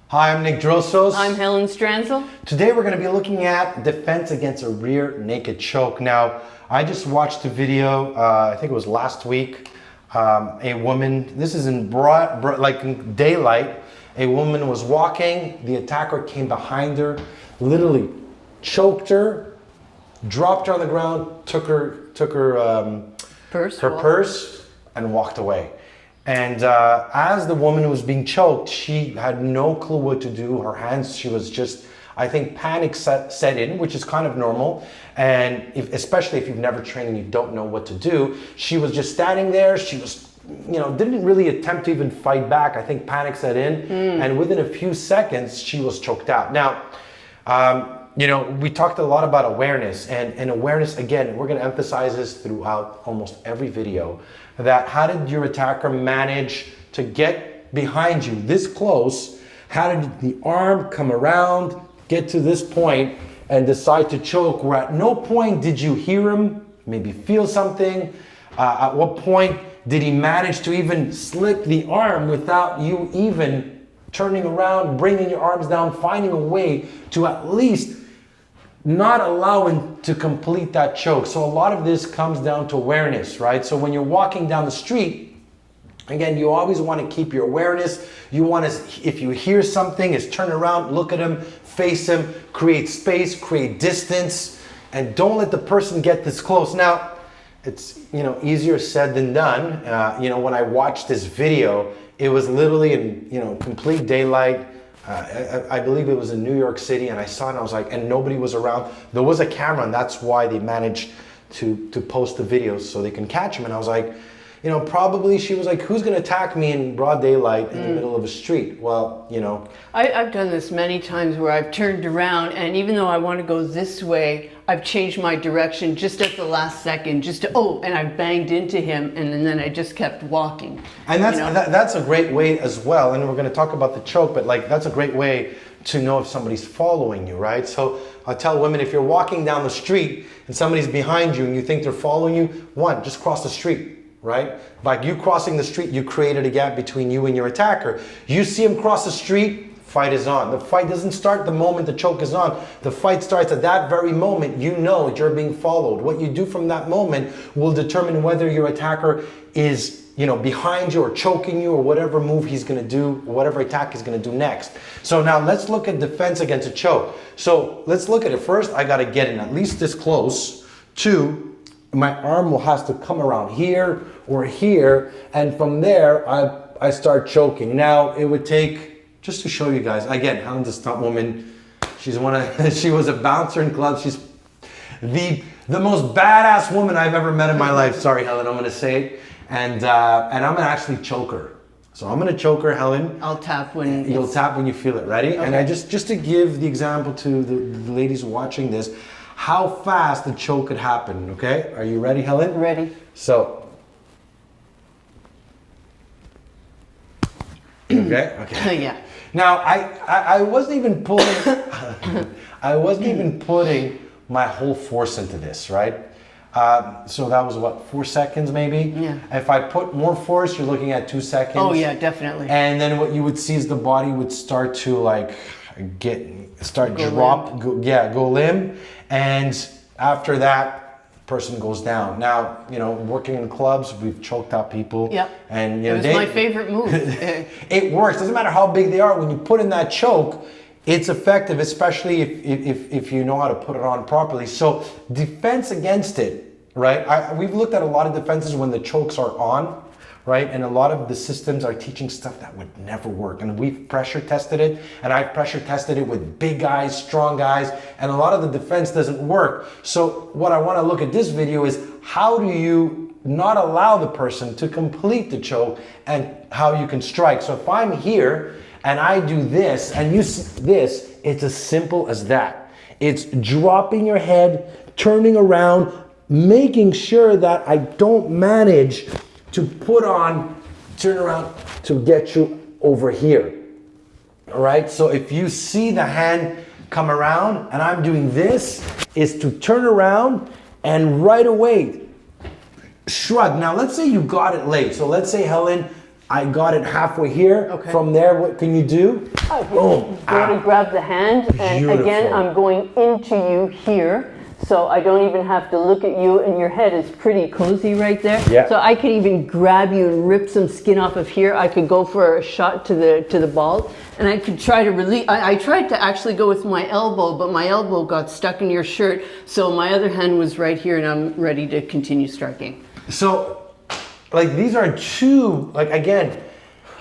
Hi, I'm Nick Drossos. I'm Helen Stranzel. Today we're going to be looking at defense against a rear naked choke. Now, I just watched a video, I think it was last week, a woman, this is in in daylight, a woman was walking, the attacker came behind her, literally choked her, dropped her on the ground, took her purse and walked away. And as the woman was being choked, she had no clue what to do. Her hands, she was just, I think panic set in, which is kind of normal. And especially if you've never trained and you don't know what to do, she was just standing there. She was, didn't really attempt to even fight back. I think panic set in. And within a few seconds, she was choked out. Now, we talked a lot about awareness, and awareness, again, we're going to emphasize this throughout almost every video, that how did your attacker manage to get behind you this close? How did the arm come around, get to this point, and decide to choke, where at no point did you hear him, maybe feel something? At what point did he manage to even slip the arm without you even turning around, bringing your arms down, finding a way to at least not allowing to complete that choke? So a lot of this comes down to awareness, right? So when you're walking down the street, again, you always want to keep your awareness. You want to, if you hear something, is turn around, look at him, face him, create space, create distance, and don't let the person get this close. Now, it's easier said than done. When I watched this video, it was literally in complete daylight. I believe it was in New York City, and I saw it and I was like, and nobody was around. There was a camera, and that's why they managed to post the videos so they can catch him. And I was like, probably she was like, who's gonna attack me in broad daylight in the middle of a street? Well, I've done this many times where I've turned around, and even though I want to go this way, I've changed my direction just at the last second, and I banged into him, and then I just kept walking. And that's a great way as well. And we're going to talk about the choke, but that's a great way to know if somebody's following you, right? So I tell women, if you're walking down the street and somebody's behind you and you think they're following you, one, just cross the street. Right? By you crossing the street, you created a gap between you and your attacker. You see him cross the street, fight is on. The fight doesn't start the moment the choke is on. The fight starts at that very moment. You know you're being followed. What you do from that moment will determine whether your attacker is behind you or choking you or whatever move he's going to do, whatever attack he's going to do next. So now let's look at defense against a choke. So let's look at it. First, I got to get in at least this close to my arm will have to come around here or here, and from there I start choking. Now it would take, just to show you guys, again, Helen's a stunt woman. She was a bouncer in clubs. She's the most badass woman I've ever met in my life. Sorry, Helen, I'm gonna say it. And I'm gonna actually choke her. So I'm gonna choke her, Helen. I'll tap when you'll tap when you feel it. Ready? Okay. And I just to give the example to the ladies watching this, how fast the choke could happen, okay? Are you ready, Helen? Ready. So, okay. Yeah. Now, I wasn't even pulling, I wasn't even putting my whole force into this, right? So that was what, 4 seconds maybe? Yeah. If I put more force, you're looking at 2 seconds. Oh yeah, definitely. And then what you would see is the body would start to go limb. And after that, person goes down. Now, working in clubs, we've choked out people. Yep. And it was my favorite move. It works. Doesn't matter how big they are. When you put in that choke, it's effective, especially if you know how to put it on properly. So defense against it, right? We've looked at a lot of defenses when the chokes are on, right? And a lot of the systems are teaching stuff that would never work. And we've pressure tested it, and I've pressure tested it with big guys, strong guys, and a lot of the defense doesn't work. So what I want to look at this video is, how do you not allow the person to complete the choke, and how you can strike. So if I'm here and I do this and you see this, it's as simple as that. It's dropping your head, turning around, making sure that I don't manage to turn around to get you over here. All right, so if you see the hand come around and I'm doing this, is to turn around and right away shrug. Now let's say you got it late. So let's say, Helen, I got it halfway here. Okay. From there, what can you do? Boom. Go to grab the hand, and Beautiful. again, I'm going into you here, so I don't even have to look at you, and your head is pretty cozy right there. Yeah. So I could even grab you and rip some skin off of here. I could go for a shot to the balls, and I could try to release. I tried to actually go with my elbow, but my elbow got stuck in your shirt, so my other hand was right here, and I'm ready to continue striking. So, like, these are two, like, again,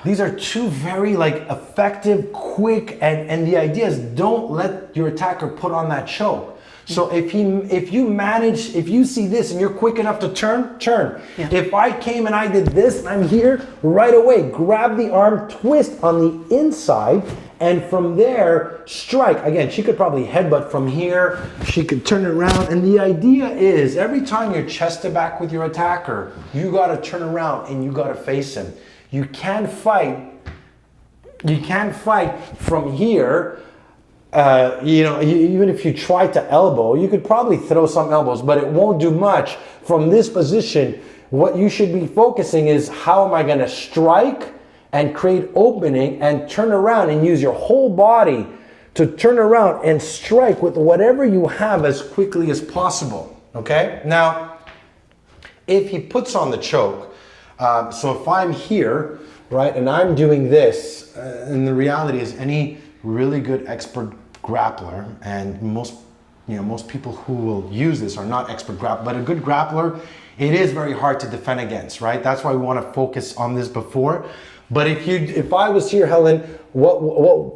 these are two very, like, effective, quick, and the idea is don't let your attacker put on that choke. So if you see this and you're quick enough to turn. Yeah. If I came and I did this and I'm here, right away, grab the arm, twist on the inside, and from there, strike. Again, she could probably headbutt from here. She could turn it around. And the idea is every time you're chest to back with your attacker, you got to turn around and you got to face him. You can't fight from here. Even if you try to elbow, you could probably throw some elbows, but it won't do much. From this position, what you should be focusing is how am I going to strike and create opening and turn around and use your whole body to turn around and strike with whatever you have as quickly as possible. Okay? Now, if he puts on the choke, so if I'm here, right, and I'm doing this, and the reality is any really good expert grappler, and most people who will use this are not expert grappler, but a good grappler, it is very hard to defend against, right? That's why we want to focus on this before. But if I was here, Helen,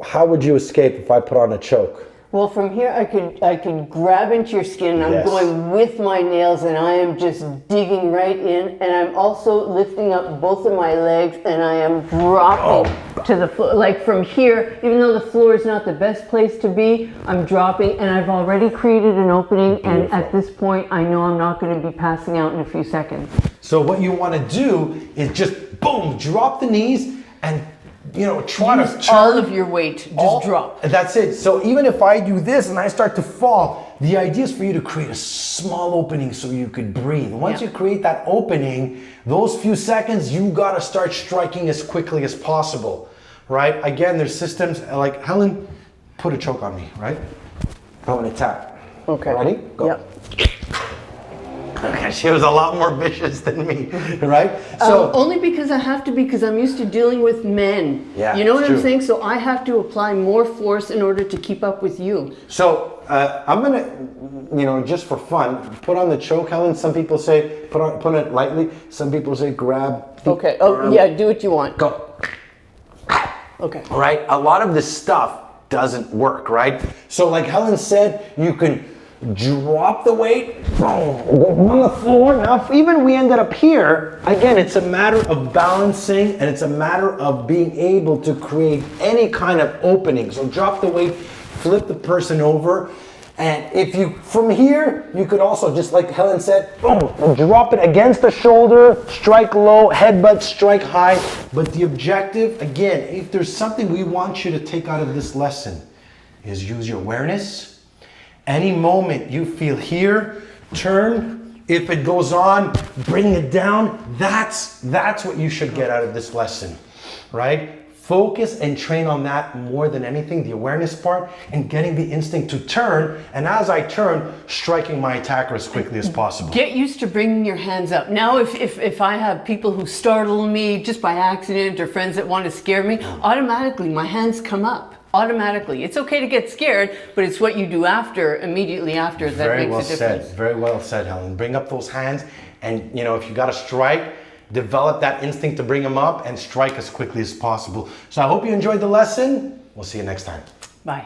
how would you escape if I put on a choke? Well, from here I can grab into your skin, and I'm going with my nails, and I am just digging right in, and I'm also lifting up both of my legs, and I am dropping to the floor. Like from here, even though the floor is not the best place to be, I'm dropping, and I've already created an opening. Beautiful. And at this point, I know I'm not going to be passing out in a few seconds. So what you want to do is just boom, drop the knees, and try to turn all of your weight, just drop. That's it. So even if I do this and I start to fall, the idea is for you to create a small opening so you could breathe. Once you create that opening, those few seconds, you got to start striking as quickly as possible, right? Again, there's systems like Helen, put a choke on me, right? I'm going to tap. Okay. Ready? Go. Yep. Okay, she was a lot more vicious than me, right? So only because I have to, because I'm used to dealing with men. Yeah, you know what true. I'm saying? So I have to apply more force in order to keep up with you. So I'm gonna, just for fun, put on the choke, Helen. Some people say put it lightly. Some people say grab. Okay. Oh yeah, do what you want. Go. Okay. Right. A lot of this stuff doesn't work, right? So like Helen said, you can drop the weight, boom, on the floor. Now, if even we ended up here, again, it's a matter of balancing, and it's a matter of being able to create any kind of opening. So drop the weight, flip the person over, and if you, from here, you could also, just like Helen said, boom, drop it against the shoulder, strike low, headbutt, strike high. But the objective, again, if there's something we want you to take out of this lesson, is use your awareness. Any moment you feel here, turn. If it goes on, bring it down. That's what you should get out of this lesson, right? Focus and train on that more than anything, the awareness part, and getting the instinct to turn. And as I turn, striking my attacker as quickly as possible. Get used to bringing your hands up. Now, if I have people who startle me just by accident or friends that want to scare me, automatically my hands come up. Automatically. It's okay to get scared, but it's what you do immediately after that makes a difference. Very well said, Helen. Bring up those hands, and if you got to strike, develop that instinct to bring them up and strike as quickly as possible. So I hope you enjoyed the lesson. We'll see you next time. Bye.